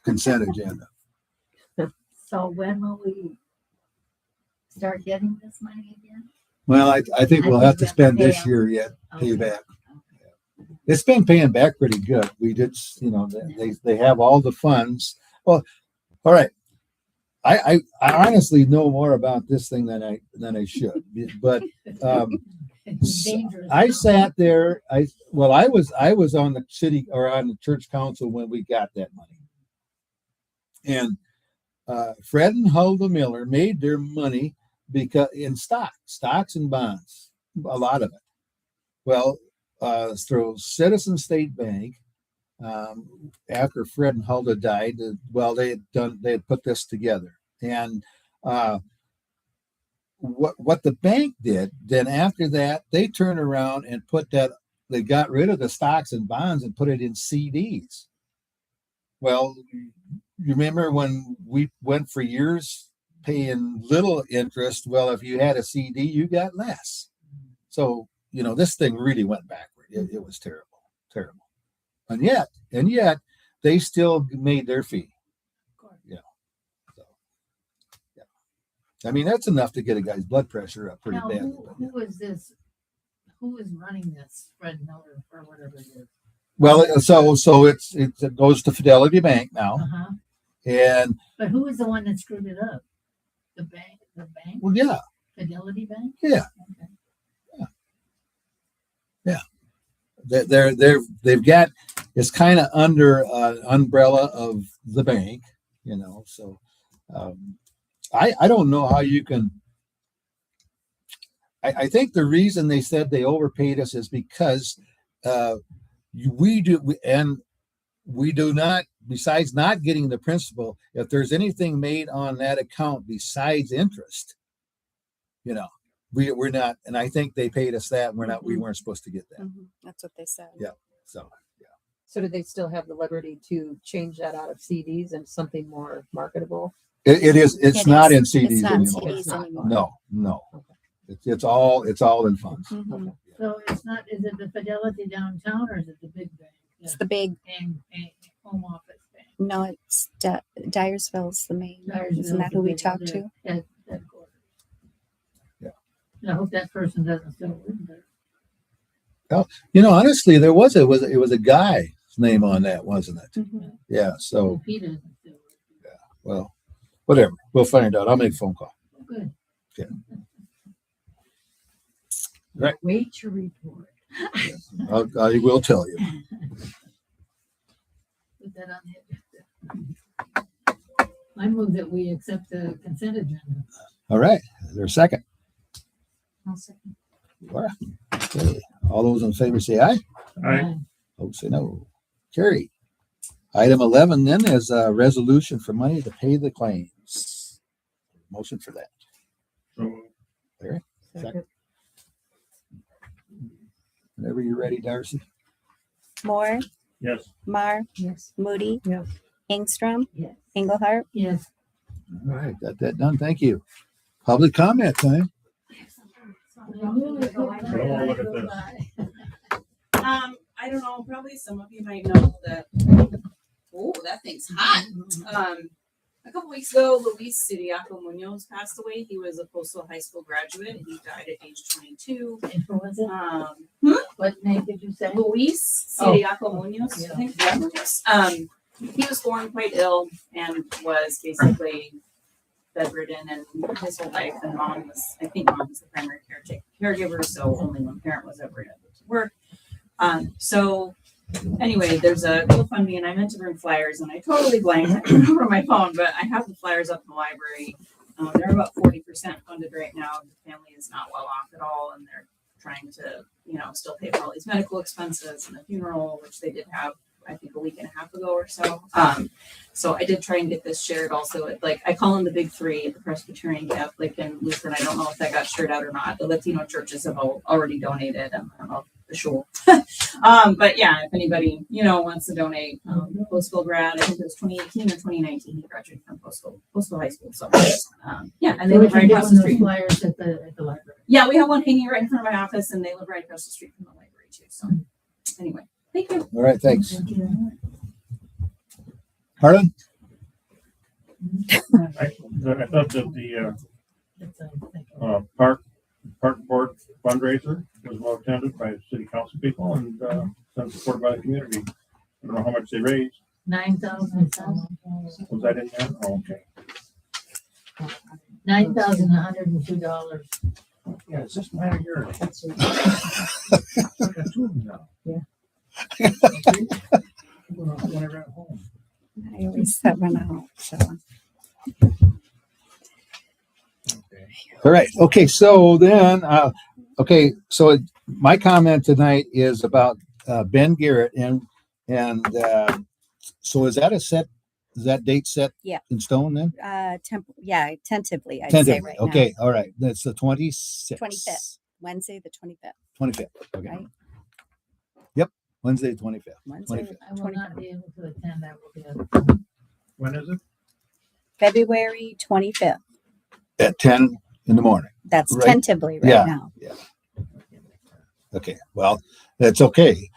consent agenda? So when will we start getting this money again? Well, I think we'll have to spend this year yet, pay back. It's been paying back pretty good. We did, they have all the funds. Well, all right. I honestly know more about this thing than I should, but It's dangerous. I sat there. I was on the city or on the church council when we got that money, and Fred and Hulda Miller made their money because in stocks and bonds, a lot of it. Well, through Citizen State Bank, after Fred and Hulda died, they had put this together, and what the bank did then after that, they turned around and they got rid of the stocks and bonds and put it in CDs. Well, you remember when we went for years paying little interest? Well, if you had a CD, you got less. So, this thing really went backward. It was terrible, terrible. And yet, they still made their fee. So, yeah. I mean, that's enough to get a guy's blood pressure up pretty Now, bad. who is this? Who is running this? Fred Miller or whatever it is. Well, so it goes to Fidelity Bank now, Uh-huh. and But who is the one that screwed it up? The bank? well, yeah, Fidelity Bank? yeah. Okay. They've got, it's kind of under umbrella of the bank, so I don't know how you can. I think the reason they said they overpaid us is because we do not, besides not getting the principal, if there's anything made on that account besides interest, we're not, and I think they paid us that, and we weren't supposed to get that. That's what they said. Yeah. So, So do they still have the liberty to change that out of CDs and something more marketable? it's not in CDs It's not anymore. CDs It's not. anymore. No. Okay. It's all in funds. Mhm. So it's not, is it the Fidelity downtown or is it the big bank? It's the big, And home office bank? no, it's Dyersville's the main. Isn't that who we talked to? Headquarters. Yeah. I hope that person doesn't still live there. Honestly, it was a guy's name on that, wasn't it? Mhm. Yeah. So, If he doesn't still live there. well, whatever. We'll find out. I'll make a phone call. Oh, good. Okay. Right. Wait your report. I will tell you. Put that on the agenda. I move that we accept the consent agenda. All right. Is there a second? I'll second. Laura? Okay. All those in favor say aye. Aye. Those say no. Carry. Item 11 then is a resolution for money to pay the claims. Motion for that. So Larry? Second. Whenever you're ready, Darcy. Moore, yes. Mar, Yes. Moody, Yes. Engstrom, Yes. Engelhardt. Yes. All right. Got that done. Thank you. Public comment time. Oh, look at this. I don't know, probably some of you might know that, oh, that thing's hot. A couple weeks ago, Luis Siriaco Munoz passed away. He was a Postville High School graduate. He died at age 22. And who was it? What name did you say? Luis Oh. Siriaco Munoz, I think. Yeah. He was born quite ill and was basically bedridden and his whole life. And mom was the primary caregiver, so only one parent was ever able to work. So anyway, there's a GoFundMe, and I meant to bring flyers, and I totally blanked. I don't remember my phone, but I have the flyers up in the library. They're about 40% funded right now. The family is not well off at all, and they're trying to, still pay for all these medical expenses and the funeral, which they did have, I think, a week and a half ago or so. So I did try and get this shared also at, I call them the big three, the Presbyterian, Catholic, and Lutheran. I don't know if that got shared out or not. The Latino churches have already donated. I don't know the sure. But yeah, if anybody, wants to donate, Postville grad, I think it was 2018 or 2019, he graduated from Postville High School. So yeah, and they live right across the street. Flyers at the library. Yeah, we have one hanging right in front of my office, and they live right across the street from the library too. So anyway, thank you. All right. Thanks. Thank you. Hardin? I thought that the That's, thank you. park board fundraiser was well attended by City Council people and supported by the community. I don't know how much they raised. 9,000. Was that in there? Oh, okay. $9,102. Yeah, it's just mine or yours. I got two of them now. Yeah. When I ran home. I always set one out. So All right. Okay. So then, so my comment tonight is about Ben Garrett, and so is that date set Yeah. in stone then? tentatively, I'd say Tentatively. right Okay. All right. That's the 26th. 25th. Wednesday, the 25th. 25th. Okay. Right. Yep. Wednesday, 25th. Wednesday, 25th. I will not 25th. be able to attend. I will be at When is it? February 25th. At 10 in the morning. That's Right. tentatively right Yeah. now. Okay, well, that's okay.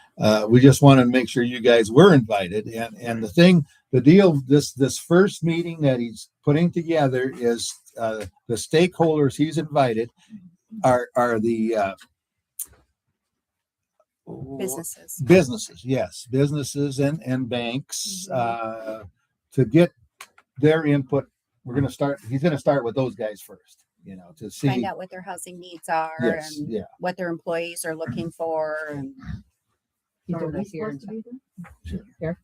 We just want to make sure you guys were invited. And the deal, this first meeting that he's putting together is the stakeholders he's invited are the Businesses. yes, businesses and banks to get their input. He's going to start with those guys first, to see. Find out what their housing needs are Yes, and yeah. what their employees are looking for. And Are Are we supposed to be there?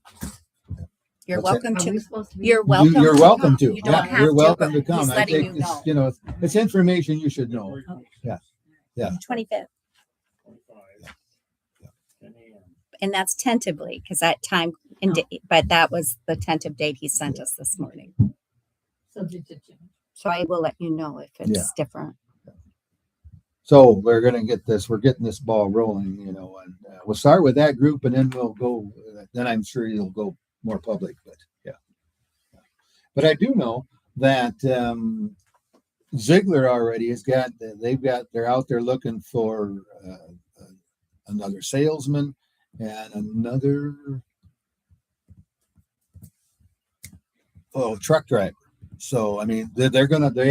you're What's welcome Are to. we supposed to be You're welcome. You're to welcome come. to. You don't Yeah, have you're to, welcome but to come. He's I letting think you know. it's information you should know. Yeah. 25th, 25. 10 a.m. and that's tentatively because that time and but that was the tentative date he sent us this morning. Subject to change. So I will let you know if it's Yeah. different. So we're going to get this. We're getting this ball rolling, and we'll start with that group, and then we'll go. Then I'm sure you'll go more public. But yeah. But I do know that Ziegler already has got. They're out there looking for another salesman and another truck driver. So I mean, they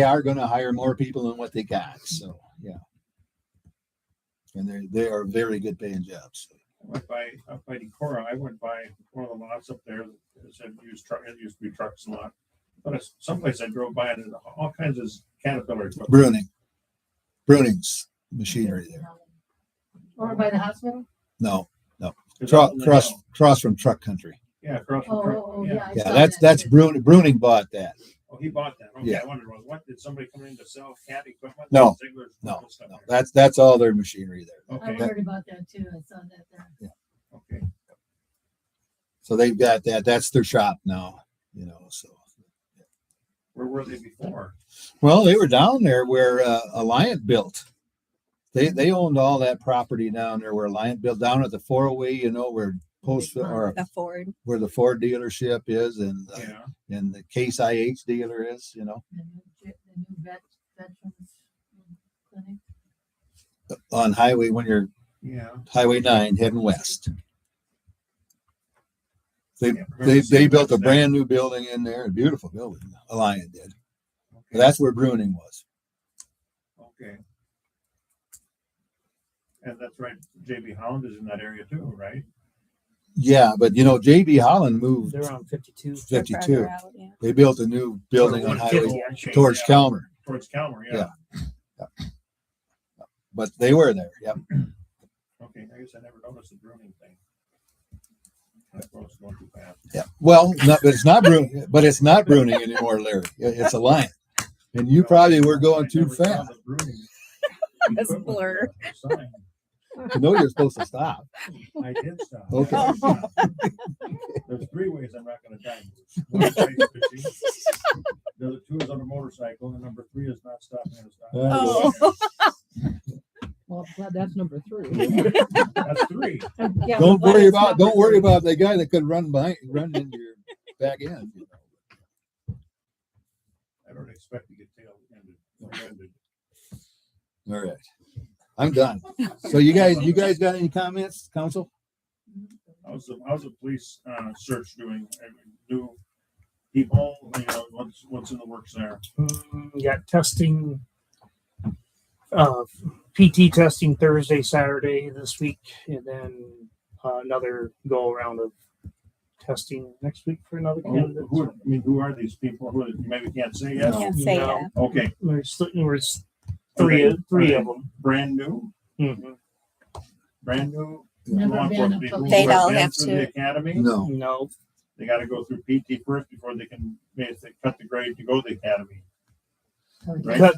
are gonna hire more people than what they got. So yeah. And they are very good paying jobs. I went by up by Decorah. I went by one of the lots up there that said used truck. It used to be trucks a lot, but it's someplace I drove by and there's all kinds of Caterpillar equipment. Bruning's machinery there. Or by the hospital? No, It's up in the hill. cross from Truck Country. Yeah, across from truck. I Yeah, saw that's that too. Bruning bought that. Oh, he bought that. Okay, Yeah. I wondered, what did somebody come in to sell cat equipment? No, Ziegler's No, stuff no, there. that's all their machinery there. I Okay, heard about that too. I saw that there. okay. So they've got that. That's their shop now. So. Where were they before? Well, they were down there where Alliant built. They owned all that property down there where Alliant built, down at the 408, where Postville or The Ford. where the Ford dealership is and the Case IH dealer is, The new veterans clinic. on highway when you're Yeah. Highway 9 heading west. They Can't remember they built a seeing that. brand new building in there, a beautiful building. Alliant did. Okay. That's where Bruning was. Okay. And that's right. JB Holland is in that area too, right? Yeah, but JB Holland moved They're on 52. 52. Farther out, yeah. They built a new building on 150, highway actually. towards Calmer, Towards Calmer, yeah. but they were there. Yep. Okay, I guess I never noticed the Bruning thing. I suppose it's going too fast. Yeah. Well, but it's not Bruning, but it's not Bruning anymore, Larry. It's Alliant, and you probably were going I too never saw fast. the Bruning It's a equipment blur. sign. You know you're supposed to stop. I did stop. Okay. There's 3 ways I'm not going to time this. One is ice fishing. The other 2 is on a motorcycle, and number 3 is not stopping at a stop. Oh. Well, I'm glad that's number 3. That's 3. Yeah, Don't but worry it's about not- the guy that could run into your back end. I don't expect to get tail-ended. All right. I'm done. So you guys got any comments, council? How's the police search doing? New people, what's in the works there? We got testing, PT testing Thursday, Saturday this week, and then another go around of testing next week for another candidate. Who are these people? Who you maybe can't say yet? Can't say No. that. Okay, There's Are three they of them. brand new, Mhm. brand new. Never law been enforcement a people police- who They'd all been have through to- the academy. No. No, They got to go through PT first before they can basically cut the grade to go to the academy. Right. cut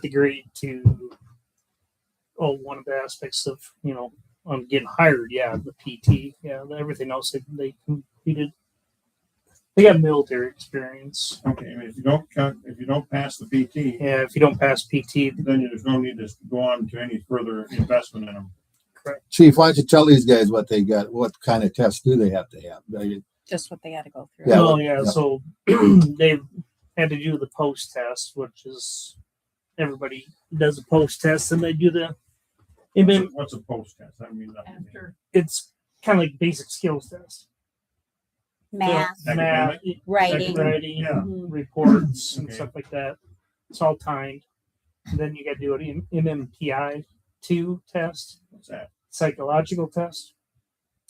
the grade to one of the aspects of on getting hired. Yeah, the PT. Yeah, everything else they completed. They got military experience. Okay, I mean, if you don't pass the PT, Yeah, if you don't pass PT, then there's no need to go on to any further investment in them. Correct. Chief, why don't you tell these guys what they got? What kind of tests do they have to have? Just what they had to go through. Yeah, Oh well, yeah. yeah. So they had to do the post test, which is everybody does a post test, and they do the. What's a post test? I mean, nothing. After, It's kind of like basic skills test. Math, Math, writing. writing, Yeah. Mhm. reports, and Okay. stuff like that. It's all timed. And then you got to do an MMPI 2 test, What's that? psychological test,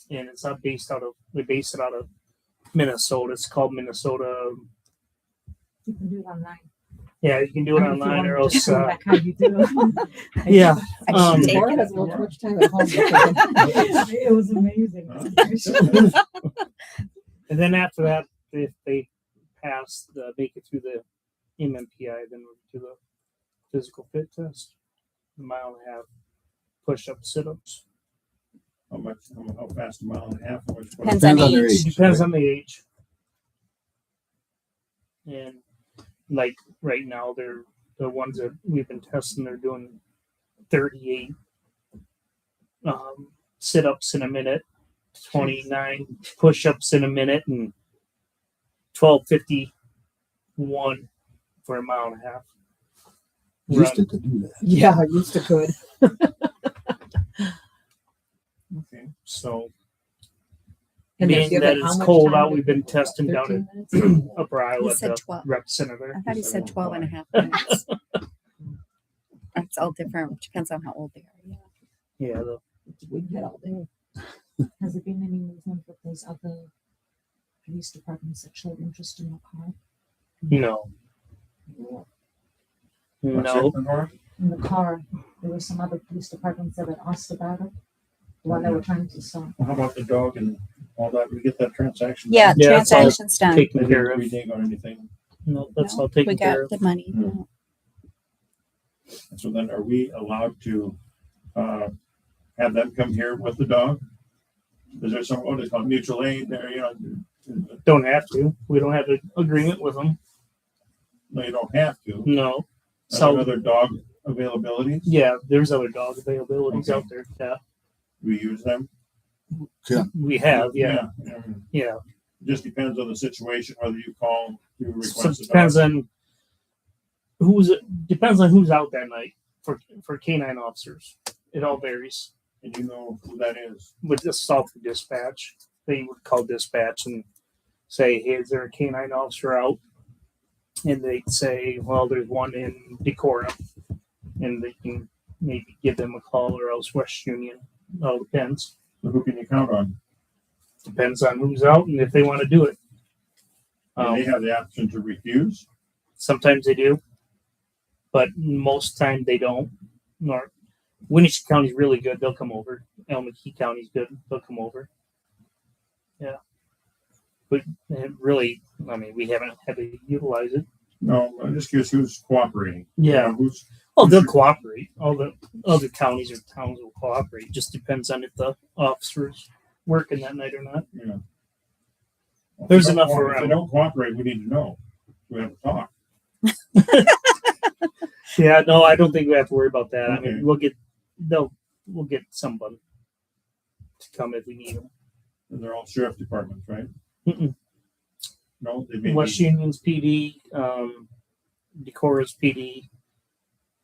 and it's not based out of. We base it out of Minnesota. It's called Minnesota. You can do it online. Yeah, you can do it I mean, if you online want or to just else. go back how you do it. Yeah. I should Um, take Laura it. has a little too much time at home. it was amazing. And then after that, if they pass make it through the MMPI, then we'll do the physical fit test, the 1.5 push-up, sit-ups. How fast a mile and a half? How much? Depends on their age. Depends on the age. And like right now, they're the ones that we've been testing. They're doing 38 sit-ups in a minute, 29 push-ups in a minute, and 12:51 for a 1.5 miles. Used to could do that. Yeah, I used to could. Okay. So And they're being given that how it's much cold time out, to- we've been testing down 13 at minutes? Upper Iowa He at said the 12. rec center there. I thought he said 12 and a half minutes. It's all different. Depends on how old they are. Yeah. Yeah, We can get all day. Has there been any movement with those other police departments that showed interest in the car? no. What's No. that, Lenore? In the car, there were some other police departments that had asked about it. The one they were trying to sell. Well, how about the dog and all that? We get that transaction. Yeah, Yeah, it's all transaction's done. They Taken care didn't of. renege on anything. No, that's No, all taken we care got of. the money. Mm. So then are we allowed to have them come here with the dog? Is there some, what is it called, mutual aid there, you know? Don't have to. We don't have an agreement with them. No, you don't have to. No. Are there So other dog availabilities? yeah, there's other dog availabilities Okay. out there. Yeah, We use them? we have. Yeah, yeah. Just depends on the situation, whether you call, you So request it a depends dog. on who's out that night for canine officers. It all varies. And you know who that is. With the South Dispatch, they would call dispatch and say, "Hey, is there a canine officer out?" And they'd say, "Well, there's one in Decorah," and they can maybe give them a call, or else West Union. It all depends. So who can you count on? Depends on who's out and if they want to do it. And they have the option to refuse. Sometimes they do, but most time they don't. Nor Winneshiek County's really good. They'll come over. Elmwood County's good. They'll come over. Yeah, but really, I mean, we haven't had to utilize it. No, I'm just curious who's cooperating. Yeah. You know, who's, Oh, they'll cooperate. All the other counties or towns will cooperate. Just depends on if the officers working that night or not. you know. There's If they don't enough co- around. If they don't cooperate, we need to know. We have to talk. Yeah, no, I don't think we have to worry about that. I Okay. mean, we'll get somebody to come if we need them. And they're all sheriff departments, right? Mm-mm. No, they may West be. Union's PD, Decorah's PD,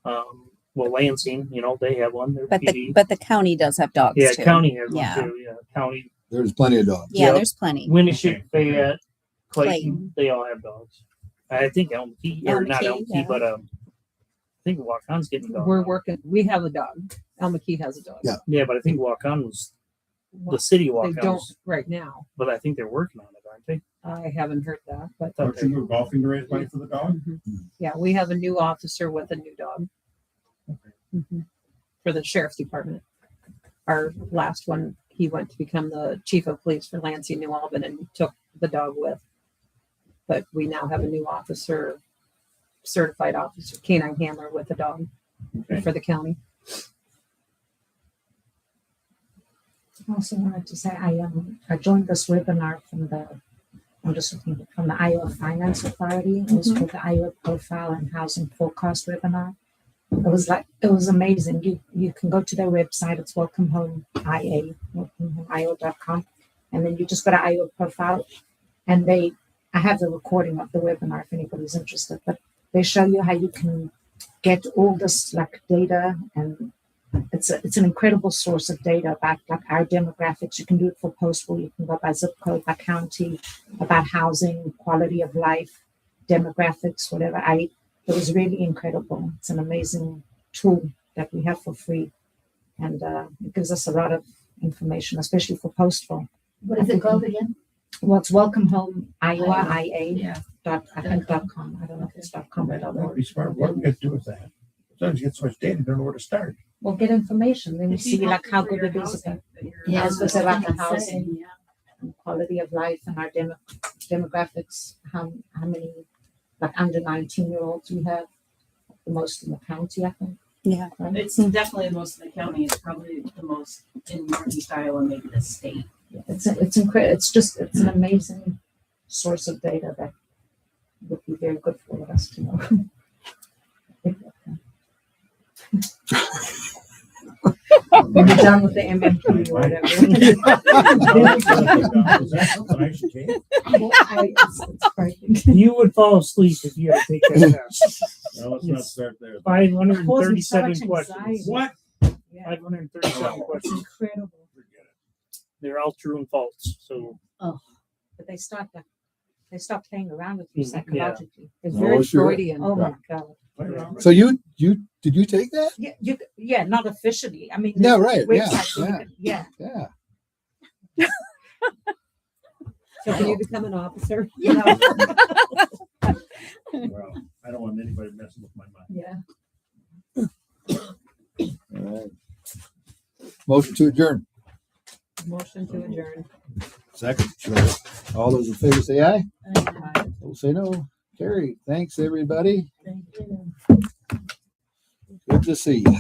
well, Lansing, they have one. They're But PD. the county does have dogs Yeah, too. county has Yeah. one too. Yeah, county, There's plenty of dogs. Yeah, Yep. there's plenty. Winneshiek, Okay. Fayette, Clayton, Clayton. they all have dogs. I think Elm Key, or not Elm Elm Key, Key, yeah. but I think Wakon's getting a dog. We're now. working. We have a dog. Almaquee has a dog. Yeah. Yeah, but I think Wakon was the city They Wakon, don't right now. but I think they're working on it, aren't they? I haven't heard that, but Thought Don't you go golfing to raise money for the dog? yeah, we have a new officer with a new dog. Mhm. For the sheriff's department. Our last one, he went to become the chief of police for Lansing, New Albany, and took the dog with. But we now have a new officer, certified officer, canine handler with a dog Okay. for the county. I also wanted to say I joined this webinar from the Iowa Finance Authority. It was called the Iowa Profile and Housing Forecast webinar. it was amazing. You can go to their website. It's Welcome Home IA, welcomehomeio.com, and then you just go to IO profile, and I have the recording of the webinar if anybody's interested. But they show you how you can get all this like data, and it's an incredible source of data about like our demographics. You can do it for Postville. You can go by zip code, by county, about housing, quality of life, demographics, whatever. It was really incredible. It's an amazing tool that we have for free, and it gives us a lot of information, especially for Postville. What is it called again? Well, it's Welcome Home Iowa IA Yeah. .com. I don't know if it's .com or That'd be smart. What do you do with that? Sometimes you get so much data, you don't know where to start. We'll get information. Then we It'd be see like how helpful for good your it is housing that you're- Yeah, it's just about the Say, housing yeah. and quality of life and our demographics. How many like under 19-year-olds we have? The most in the county, I think. Yeah. Right? It's definitely the most in the county. It's probably the most in Northeast Iowa, maybe the state. It's incredible. It's an amazing source of data that would be very good for us to know. When you're done with the MMP or whatever. Is that something I should take? It's frightening. You would fall asleep if you had to take that test. No, let's not start there. 537 Causing so much questions. anxiety. What? Yeah, 537 questions. incredible. They're all true and false. So But they start playing around with you Yeah. psychologically. It's Oh, very sure. Freudian. Oh my God. So did you take that? Yeah, not officially. I mean, Yeah, there's right. websites where Yeah. you can- Yeah. So can you become an officer? yeah. Well, I don't want anybody messing with my mind. Yeah. All right. Motion to adjourn. Motion to adjourn. Second. Sure. All those in favor say aye. Those say no. Carry. Thanks, everybody. Thank you. Good to see you.